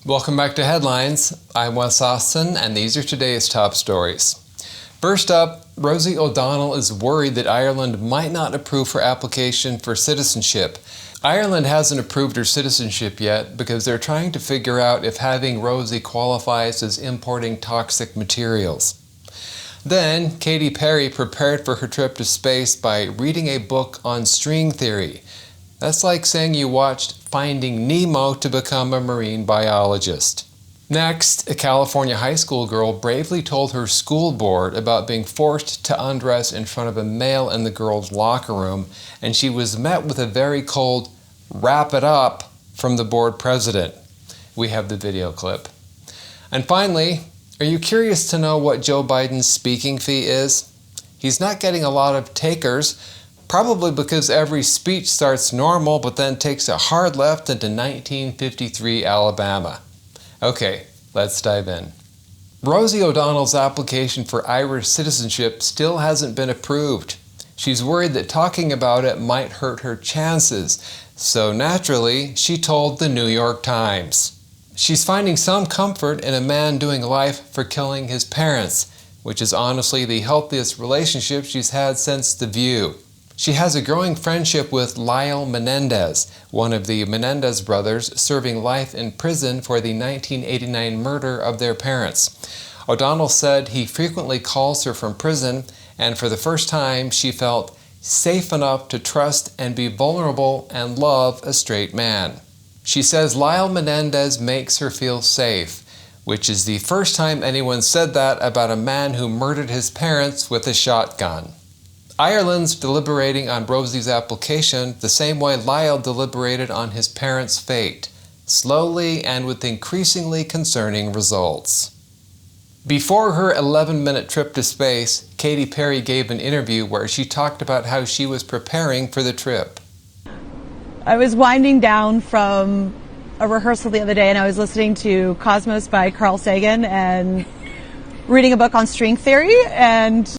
Welcome back to Headlines. I'm Wes Austin, and these are today's top stories. First up, Rosie O'Donnell is worried that Ireland might not approve her application for citizenship. Ireland hasn't approved her citizenship yet because they're trying to figure out if having Rosie qualifies as importing toxic materials. Then, Katy Perry prepared for her trip to space by reading a book on string theory. That's like saying you watched Finding Nemo to become a marine biologist. Next, a California high school girl bravely told her school board about being forced to undress in front of a male in the girls' locker room, and she was met with a very cold "wrap it up" from the board president. We have the video clip. And finally, are you curious to know what Joe Biden's speaking fee is? He's not getting a lot of takers, probably because every speech starts normal but then takes a hard left into 1953 Alabama. Okay, let's dive in. Rosie O'Donnell's application for Irish citizenship still hasn't been approved. She's worried that talking about it might hurt her chances, so naturally, she told the New York Times. She's finding some comfort in a man doing life for killing his parents, which is honestly the healthiest relationship she's had since The View. She has a growing friendship with Lyle Menendez, one of the Menendez brothers serving life in prison for the 1989 murder of their parents. O'Donnell said he frequently calls her from prison, and for the first time she felt safe enough to trust and be vulnerable and love a straight man. She says Lyle Menendez makes her feel safe, which is the first time anyone said that about a man who murdered his parents with a shotgun. Ireland's deliberating on Rosie's application the same way Lyle deliberated on his parents' fate, slowly and with increasingly concerning results. Before her 11-minute trip to space, Katy Perry gave an interview where she talked about how she was preparing for the trip. I was winding down from a rehearsal the other day and I was listening to Cosmos by Carl Sagan and reading a book on string theory. And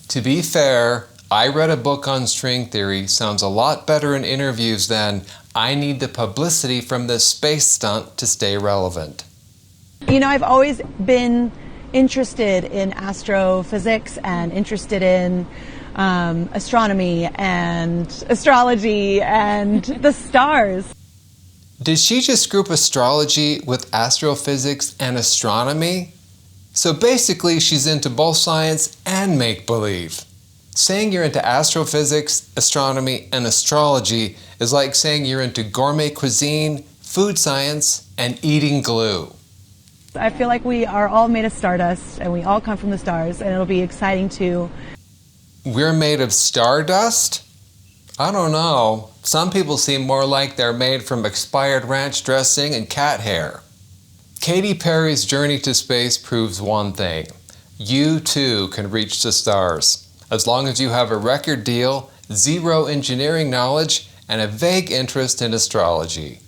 to be fair, I read a book on string theory sounds a lot better in interviews than "I need the publicity from this space stunt to stay relevant." You know, I've always been interested in astrophysics and interested in astronomy and astrology and the stars. Did she just group astrology with astrophysics and astronomy? So basically she's into both science and make-believe. Saying you're into astrophysics, astronomy, and astrology is like saying you're into gourmet cuisine, food science, and eating glue. I feel like we are all made of stardust and we all come from the stars, and it'll be exciting to... We're made of stardust? I don't know. Some people seem more like they're made from expired ranch dressing and cat hair. Katy Perry's journey to space proves one thing. You too can reach the stars, as long as you have a record deal, zero engineering knowledge, and a vague interest in astrology.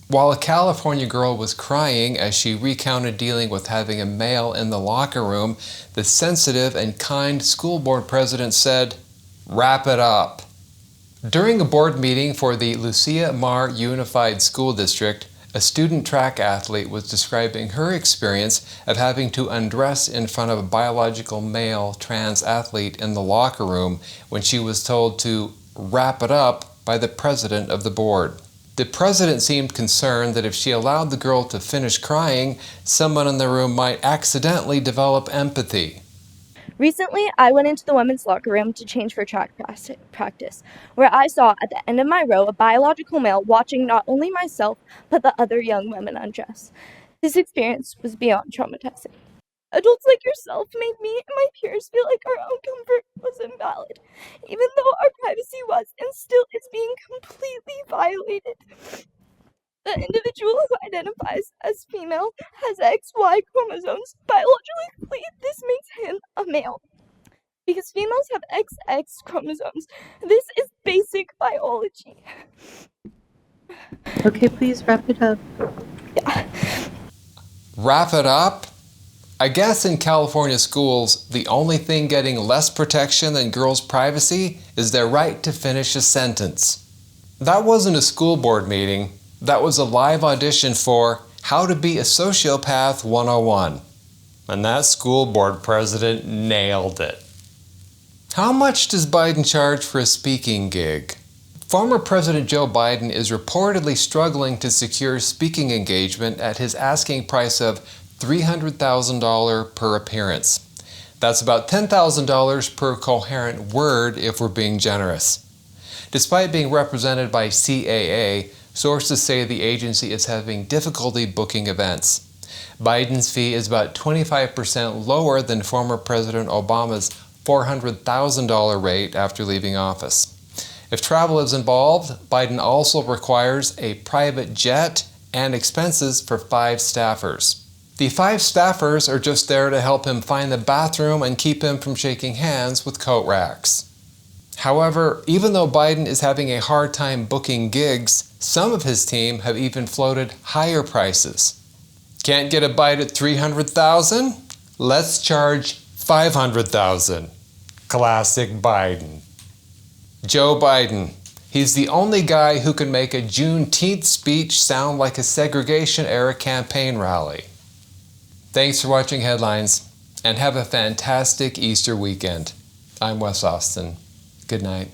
While a California girl was crying as she recounted dealing with having a male in the locker room, the sensitive and kind school board president said, "Wrap it up." During a board meeting for the Lucia Mar Unified School District, a student track athlete was describing her experience of having to undress in front of a biological male trans athlete in the locker room when she was told to wrap it up by the president of the board. The president seemed concerned that if she allowed the girl to finish crying, someone in the room might accidentally develop empathy. Recently, I went into the women's locker room to change for track practice, where I saw at the end of my row a biological male watching not only myself, but the other young women undress. This experience was beyond traumatizing. Adults like yourself made me and my peers feel like our own comfort was invalid, even though our privacy was and still is being completely violated. The individual who identifies as female has XY chromosomes. Biologically, this makes him a male. Because females have XX chromosomes. This is basic biology. Okay, please wrap it up. Yeah. Wrap it up? I guess in California schools, the only thing getting less protection than girls' privacy is their right to finish a sentence. That wasn't a school board meeting. That was a live audition for How to Be a Sociopath 101. And that school board president nailed it. How much does Biden charge for a speaking gig? Former President Joe Biden is reportedly struggling to secure speaking engagement at his asking price of $300,000 per appearance. That's about $10,000 per coherent word if we're being generous. Despite being represented by CAA, sources say the agency is having difficulty booking events. Biden's fee is about 25% lower than former President Obama's $400,000 rate after leaving office. If travel is involved, Biden also requires a private jet and expenses for 5 staffers. The 5 staffers are just there to help him find the bathroom and keep him from shaking hands with coat racks. However, even though Biden is having a hard time booking gigs, some of his team have even floated higher prices. Can't get a bite at $300,000? Let's charge $500,000. Classic Biden. Joe Biden. He's the only guy who can make a Juneteenth speech sound like a segregation-era campaign rally. Thanks for watching Headlines, and have a fantastic Easter weekend. I'm Wes Austin. Good night.